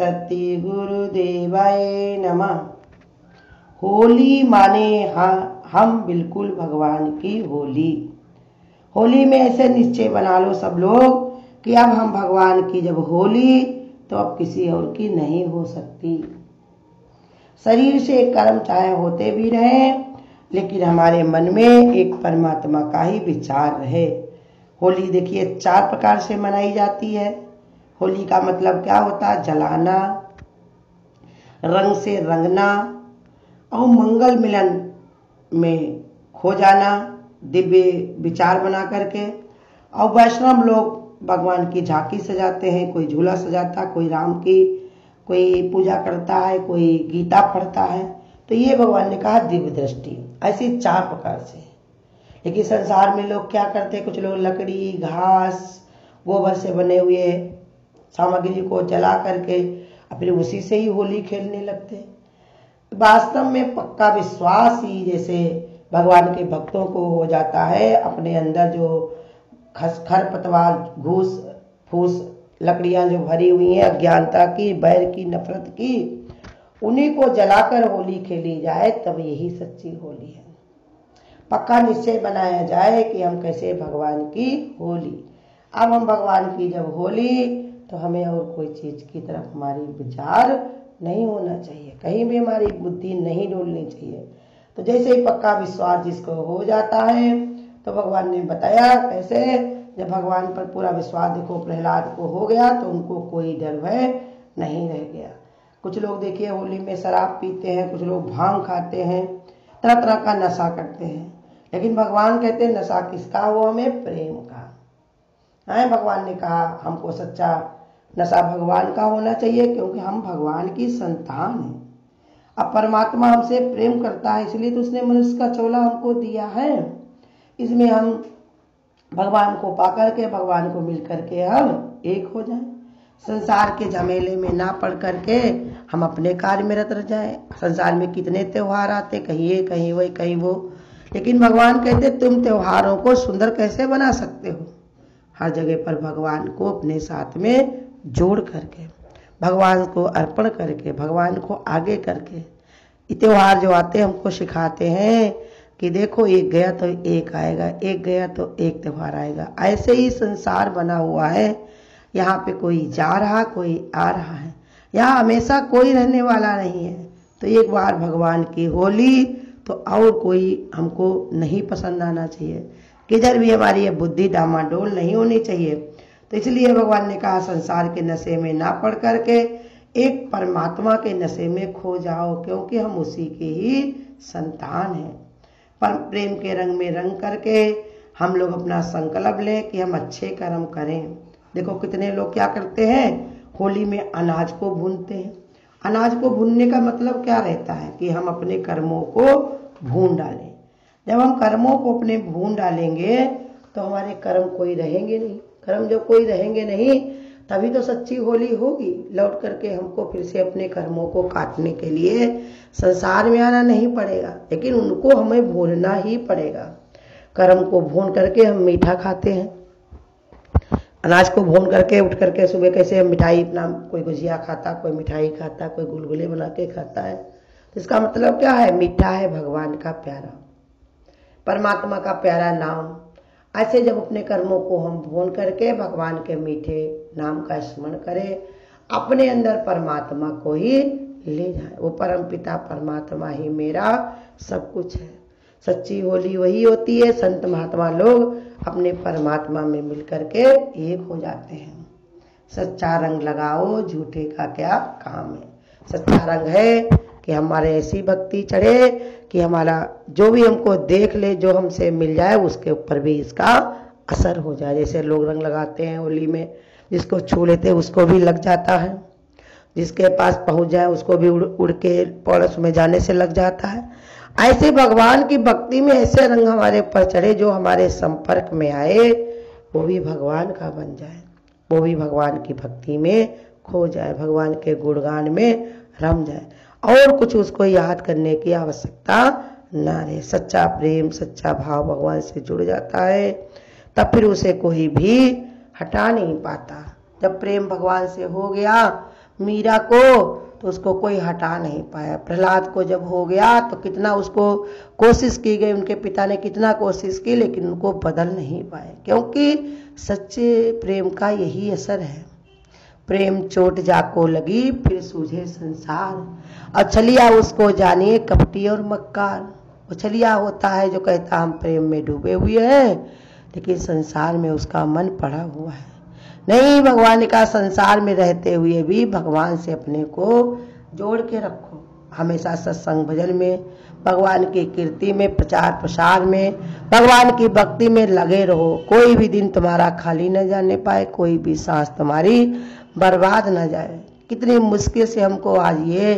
सती गुरुदेवाय नमः। होली माने हम बिल्कुल भगवान की होली। होली में ऐसे निश्चय बना लो सब लोग कि अब हम भगवान की जब होली तो अब किसी और की नहीं हो सकती। शरीर से कर्म चाहे होते भी रहे लेकिन हमारे मन में एक परमात्मा का ही विचार रहे। होली देखिए 4 प्रकार से मनाई जाती है। होली का मतलब क्या होता है? जलाना, रंग से रंगना और मंगल मिलन में खो जाना, दिव्य विचार बना करके। और वैष्णव लोग भगवान की झांकी सजाते हैं, कोई झूला सजाता, कोई राम की कोई पूजा करता है, कोई गीता पढ़ता है। तो ये भगवान ने कहा दिव्य दृष्टि। ऐसी 4 प्रकार से। लेकिन संसार में लोग क्या करते हैं? कुछ लोग लकड़ी, घास, गोबर से बने हुए सामग्री को जला करके फिर उसी से ही होली खेलने लगते। वास्तव में पक्का विश्वास ही जैसे भगवान के भक्तों को हो जाता है, अपने अंदर जो खरपतवार, घूस फूस, लकड़ियां जो भरी हुई हैं अज्ञानता की, बैर की, नफरत की, उन्हीं को जलाकर होली खेली जाए, तब यही सच्ची होली है। पक्का निश्चय बनाया जाए कि हम कैसे भगवान की होली। अब हम भगवान की जब होली तो हमें और कोई चीज की तरफ हमारी विचार नहीं होना चाहिए, कहीं भी हमारी बुद्धि नहीं डोलनी चाहिए। तो जैसे ही पक्का विश्वास जिसको हो जाता है तो भगवान ने बताया कैसे, जब भगवान पर पूरा विश्वास देखो प्रहलाद को हो गया तो उनको कोई डर भय नहीं रह गया। कुछ लोग देखिए होली में शराब पीते हैं, कुछ लोग भांग खाते हैं, तरह तरह का नशा करते हैं। लेकिन भगवान कहते हैं नशा किसका? वो हमें प्रेम का है। भगवान ने कहा हमको सच्चा नशा भगवान का होना चाहिए, क्योंकि हम भगवान की संतान हैं। अब परमात्मा हमसे प्रेम करता है, इसलिए तो उसने मनुष्य का चोला हमको दिया है। इसमें हम भगवान को पा करके, भगवान को मिल करके हम एक हो जाएं। संसार के झमेले में ना पड़ करके हम अपने कार्य में रत रह जाएं। संसार में कितने त्योहार आते, कहीं ये कहीं वही कहीं वो, लेकिन भगवान कहते तुम त्योहारों को सुंदर कैसे बना सकते हो? हर जगह पर भगवान को अपने साथ में जोड़ करके, भगवान को अर्पण करके, भगवान को आगे करके ये त्योहार जो आते हमको सिखाते हैं कि देखो एक गया तो एक आएगा, एक गया तो एक त्योहार आएगा। ऐसे ही संसार बना हुआ है। यहाँ पे कोई जा रहा, कोई आ रहा है, यहाँ हमेशा कोई रहने वाला नहीं है। तो एक बार भगवान की होली तो और कोई हमको नहीं पसंद आना चाहिए, किधर भी हमारी ये बुद्धि डामाडोल नहीं होनी चाहिए। तो इसलिए भगवान ने कहा संसार के नशे में ना पड़ करके एक परमात्मा के नशे में खो जाओ, क्योंकि हम उसी के ही संतान हैं। पर प्रेम के रंग में रंग करके हम लोग अपना संकल्प लें कि हम अच्छे कर्म करें। देखो कितने लोग क्या करते हैं, होली में अनाज को भूनते हैं। अनाज को भूनने का मतलब क्या रहता है कि हम अपने कर्मों को भून डालें। जब हम कर्मों को अपने भून डालेंगे तो हमारे कर्म कोई रहेंगे नहीं। कर्म जब कोई रहेंगे नहीं तभी तो सच्ची होली होगी। लौट करके हमको फिर से अपने कर्मों को काटने के लिए संसार में आना नहीं पड़ेगा, लेकिन उनको हमें भूनना ही पड़ेगा। कर्म को भून करके हम मीठा खाते हैं। अनाज को भून करके उठ करके सुबह कैसे हम मिठाई, अपना कोई गुजिया खाता, कोई मिठाई खाता, कोई गुलगुले बना के खाता है। तो इसका मतलब क्या है? मीठा है भगवान का प्यारा, परमात्मा का प्यारा नाम। ऐसे जब अपने कर्मों को हम भून करके भगवान के मीठे नाम का स्मरण करें, अपने अंदर परमात्मा को ही ले जाए। वो परम पिता परमात्मा ही मेरा सब कुछ है। सच्ची होली वही होती है, संत महात्मा लोग अपने परमात्मा में मिल करके एक हो जाते हैं। सच्चा रंग लगाओ, झूठे का क्या काम है। सच्चा रंग है कि हमारे ऐसी भक्ति चढ़े कि हमारा जो भी हमको देख ले, जो हमसे मिल जाए, उसके ऊपर भी इसका असर हो जाए। जैसे लोग रंग लगाते हैं होली में, जिसको छू लेते उसको भी लग जाता है, जिसके पास पहुंच जाए उसको भी उड़ के पड़ोस में जाने से लग जाता है। ऐसे भगवान की भक्ति में ऐसे रंग हमारे ऊपर चढ़े, जो हमारे संपर्क में आए वो भी भगवान का बन जाए, वो भी भगवान की भक्ति में खो जाए, भगवान के गुणगान में रम जाए, और कुछ उसको याद करने की आवश्यकता ना रहे। सच्चा प्रेम, सच्चा भाव भगवान से जुड़ जाता है, तब फिर उसे कोई भी हटा नहीं पाता। जब प्रेम भगवान से हो गया, मीरा को तो उसको कोई हटा नहीं पाया। प्रहलाद को जब हो गया तो कितना उसको कोशिश की गई, उनके पिता ने कितना कोशिश की, लेकिन उनको बदल नहीं पाए, क्योंकि सच्चे प्रेम का यही असर है। प्रेम चोट जाको लगी फिर सूझे संसार। और छलिया उसको जानिए कपटी और मक्कार। वो छलिया होता है जो कहता हम प्रेम में डूबे हुए हैं, लेकिन संसार में उसका मन पड़ा हुआ है। नहीं, भगवान का संसार में रहते हुए भी भगवान से अपने को जोड़ के रखो। हमेशा सत्संग भजन में, भगवान की कीर्ति में, प्रचार प्रसार में, भगवान की भक्ति में लगे रहो। कोई भी दिन तुम्हारा खाली न जाने पाए, कोई भी सांस तुम्हारी बर्बाद न जाए। कितनी मुश्किल से हमको आज ये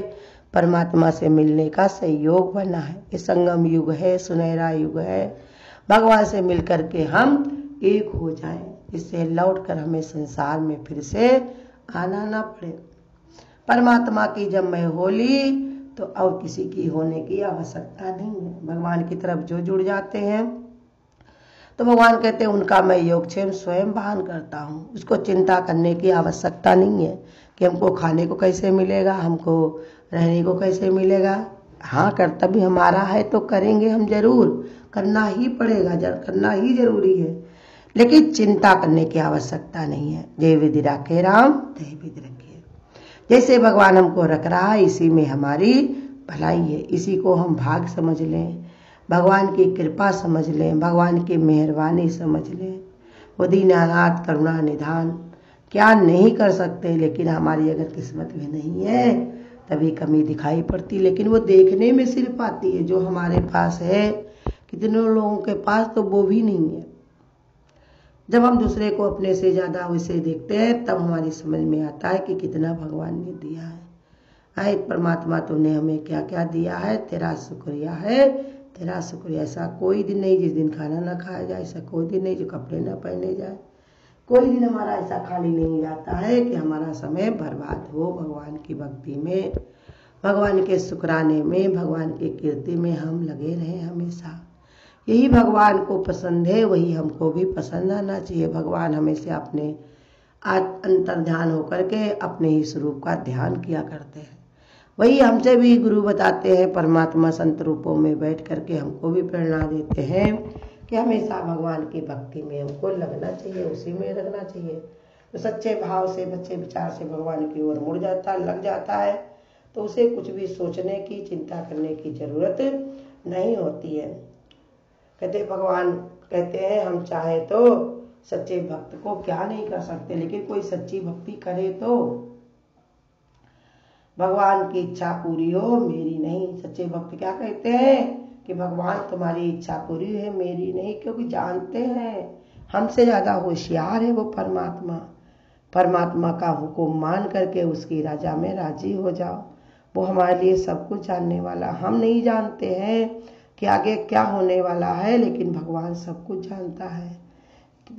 परमात्मा से मिलने का संयोग बना है। ये संगम युग है, सुनहरा युग है। भगवान से मिलकर के हम एक हो जाएं, इससे लौटकर हमें संसार में फिर से आना ना पड़े। परमात्मा की जब मैं होली तो और किसी की होने की आवश्यकता नहीं है। भगवान की तरफ जो जुड़ जाते हैं तो भगवान कहते हैं उनका मैं योगक्षेम स्वयं वहन करता हूँ। उसको चिंता करने की आवश्यकता नहीं है कि हमको खाने को कैसे मिलेगा, हमको रहने को कैसे मिलेगा। हाँ, कर्तव्य हमारा है तो करेंगे हम, जरूर करना ही पड़ेगा, करना ही जरूरी है, लेकिन चिंता करने की आवश्यकता नहीं है। जय विधि राखे राम, तय विधि रखे। जैसे भगवान हमको रख रहा है इसी में हमारी भलाई है। इसी को हम भाग समझ लें, भगवान की कृपा समझ लें, भगवान की मेहरबानी समझ लें। वो दीनानाथ करुणा निधान क्या नहीं कर सकते, लेकिन हमारी अगर किस्मत में नहीं है तभी कमी दिखाई पड़ती, लेकिन वो देखने में सिर्फ आती है। जो हमारे पास है, कितने लोगों के पास तो वो भी नहीं है। जब हम दूसरे को अपने से ज्यादा वैसे देखते हैं तब हमारी समझ में आता है कि कितना भगवान ने दिया है। आए परमात्मा तूने हमें क्या क्या दिया है, तेरा शुक्रिया है, तेरा शुक्रिया। ऐसा कोई दिन नहीं जिस दिन खाना ना खाया जाए, ऐसा कोई दिन नहीं जो कपड़े ना पहने जाए, कोई दिन हमारा ऐसा खाली नहीं जाता है कि हमारा समय बर्बाद हो। भगवान की भक्ति में, भगवान के शुक्राने में, भगवान की कीर्ति में हम लगे रहें हमेशा। यही भगवान को पसंद है, वही हमको भी पसंद आना चाहिए। भगवान हमेशा अपने अंतर ध्यान होकर के अपने ही स्वरूप का ध्यान किया करते हैं। वही हमसे भी गुरु बताते हैं, परमात्मा संत रूपों में बैठ करके हमको भी प्रेरणा देते हैं कि हमेशा भगवान की भक्ति में हमको लगना चाहिए, उसी में रखना चाहिए। तो सच्चे भाव से, सच्चे विचार से भगवान की ओर मुड़ जाता, लग जाता है, तो उसे कुछ भी सोचने की, चिंता करने की जरूरत नहीं होती है। कहते भगवान कहते हैं हम चाहे तो सच्चे भक्त को क्या नहीं कर सकते, लेकिन कोई सच्ची भक्ति करे तो भगवान की इच्छा पूरी हो, मेरी नहीं। सच्चे भक्त क्या कहते हैं कि भगवान तुम्हारी इच्छा पूरी है, मेरी नहीं, क्योंकि जानते हैं हमसे ज्यादा होशियार है वो परमात्मा। परमात्मा का हुक्म मान करके उसकी राजा में राजी हो जाओ। वो हमारे लिए सब कुछ जानने वाला। हम नहीं जानते हैं कि आगे क्या होने वाला है, लेकिन भगवान सब कुछ जानता है।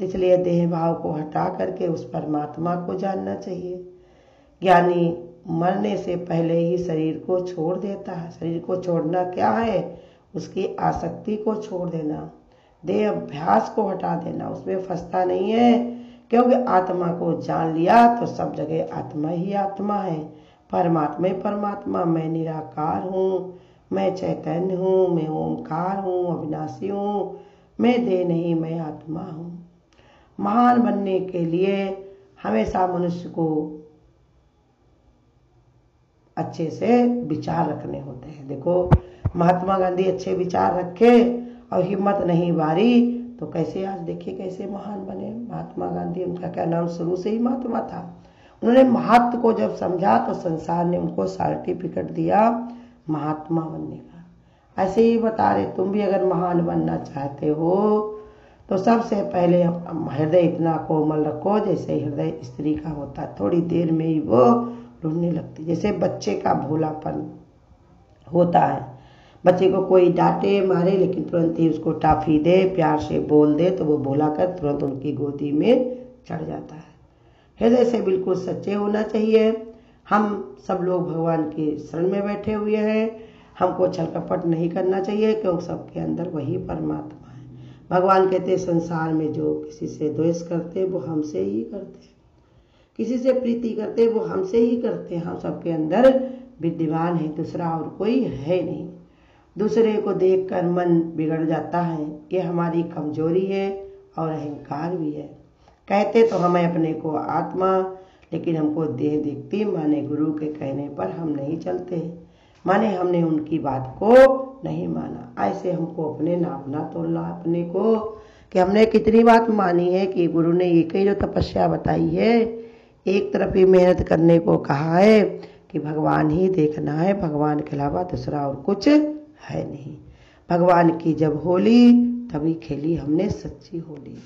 इसलिए देह भाव को हटा करके उस परमात्मा को जानना चाहिए। ज्ञानी मरने से पहले ही शरीर को छोड़ देता है। शरीर को छोड़ना क्या है, उसकी आसक्ति को छोड़ देना, देह अभ्यास को हटा देना, उसमें फंसता नहीं है, क्योंकि आत्मा को जान लिया तो सब जगह आत्मा ही आत्मा है। परमात्मा ही परमात्मा, मैं निराकार हूँ, मैं चैतन्य हूँ, मैं ओमकार हूँ, अविनाशी हूँ, मैं देह नहीं, मैं आत्मा हूँ। महान बनने के लिए हमेशा मनुष्य को अच्छे से विचार रखने होते हैं। देखो महात्मा गांधी अच्छे विचार रखे और हिम्मत नहीं बारी तो कैसे आज देखिए कैसे महान बने महात्मा गांधी। उनका क्या नाम शुरू से ही महात्मा था। उन्होंने महत्व को जब समझा तो संसार ने उनको सर्टिफिकेट दिया महात्मा बनने का। ऐसे ही बता रहे तुम भी अगर महान बनना चाहते हो तो सबसे पहले हृदय इतना कोमल रखो जैसे हृदय स्त्री का होता है, थोड़ी देर में ही वो रोने लगती। जैसे बच्चे का भोलापन होता है, बच्चे को कोई डांटे मारे लेकिन तुरंत ही उसको टॉफी दे, प्यार से बोल दे तो वो भोला कर तुरंत उनकी गोदी में चढ़ जाता है। हृदय से बिल्कुल सच्चे होना चाहिए। हम सब लोग भगवान के शरण में बैठे हुए हैं, हमको छल कपट नहीं करना चाहिए क्योंकि सबके अंदर वही परमात्मा है। भगवान कहते संसार में जो किसी से द्वेष करते वो हमसे ही करते। किसी से प्रीति करते वो हमसे ही करते हैं। हम सबके अंदर विद्यमान है, दूसरा और कोई है नहीं। दूसरे को देखकर मन बिगड़ जाता है, ये हमारी कमजोरी है और अहंकार भी है। कहते तो हमें अपने को आत्मा, लेकिन हमको देह दिखती, माने गुरु के कहने पर हम नहीं चलते, माने हमने उनकी बात को नहीं माना। ऐसे हमको अपने नापना तोलना अपने को कि हमने कितनी बात मानी है कि गुरु ने एक ही जो तपस्या बताई है, एक तरफ ही मेहनत करने को कहा है कि भगवान ही देखना है, भगवान के अलावा दूसरा और कुछ है नहीं। भगवान की जब होली तभी खेली हमने सच्ची होली,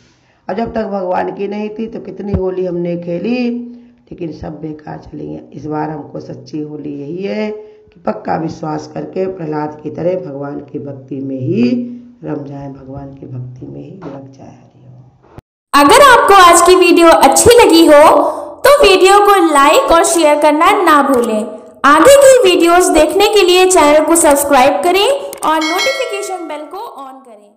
और जब तक भगवान की नहीं थी तो कितनी होली हमने खेली, लेकिन सब बेकार चली है। इस बार हमको सच्ची होली यही है कि पक्का विश्वास करके प्रहलाद की तरह भगवान की भक्ति में ही रम जाए, भगवान की भक्ति में ही लग जाए। हरिओम। अगर आपको आज की वीडियो अच्छी लगी हो तो वीडियो को लाइक और शेयर करना ना भूलें। आगे की वीडियोस देखने के लिए चैनल को सब्सक्राइब करें और नोटिफिकेशन बेल को ऑन करें।